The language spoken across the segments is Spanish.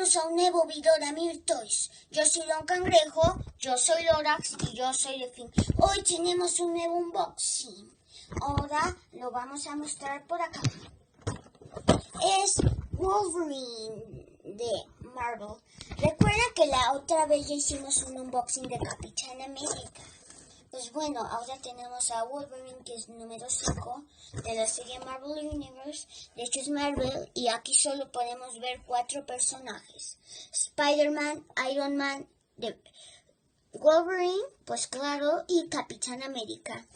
bienvenidos a un nuevo video de Amir Toys. Yo soy Don Cangrejo, yo soy Lorax y yo soy Delfín. Hoy tenemos un nuevo unboxing. Ahora lo vamos a mostrar por acá. Es Wolverine de Marvel. Recuerda que la otra vez ya hicimos un unboxing de Capitán América. Pues bueno, ahora tenemos a Wolverine, que es número 5 de la serie Marvel Universe. De hecho es Marvel y aquí solo podemos ver 4 personajes. Spider-Man, Iron Man, Wolverine, pues claro, y Capitán América.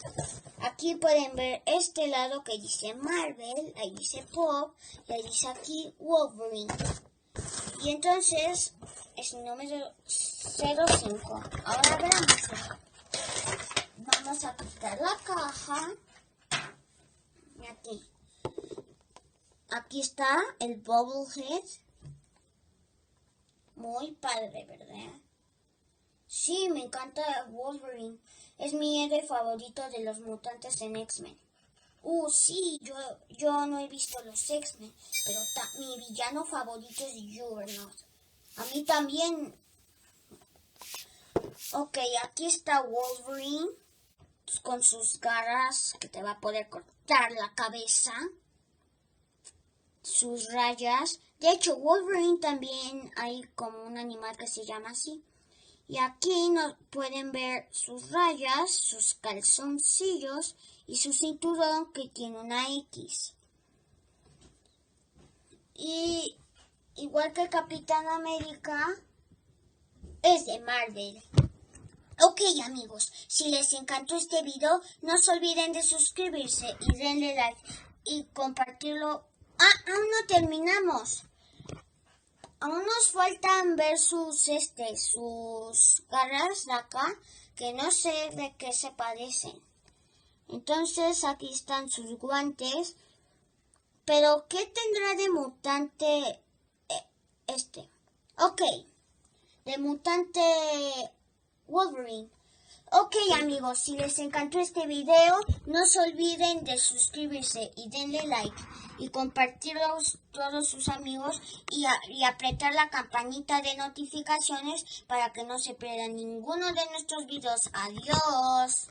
Aquí pueden ver este lado que dice Marvel, ahí dice Pop, y ahí dice aquí Wolverine. Y entonces es número 05. Ahora veamos. Vamos a quitar la caja. Y aquí está el Bobblehead. Muy padre, ¿verdad? Sí, me encanta Wolverine. Es mi héroe favorito de los mutantes en X-Men. Sí, yo no he visto los X-Men, pero mi villano favorito es Juggernaut. A mí también. Ok, aquí está Wolverine con sus garras que te va a poder cortar la cabeza. Sus rayas. De hecho, Wolverine también hay como un animal que se llama así. Y aquí nos pueden ver sus rayas, sus calzoncillos y su cinturón que tiene una X. Y igual que Capitán América, es de Marvel. Ok amigos, si les encantó este video, no se olviden de suscribirse y denle like y compartirlo. Aún no terminamos. Aún nos faltan ver sus garras de acá, que no sé de qué se parecen. Entonces aquí están sus guantes. Pero ¿qué tendrá de mutante este? Ok, de mutante Wolverine. Ok amigos, si les encantó este video, no se olviden de suscribirse y denle like y compartirlo a todos sus amigos y apretar la campanita de notificaciones para que no se pierdan ninguno de nuestros videos. Adiós.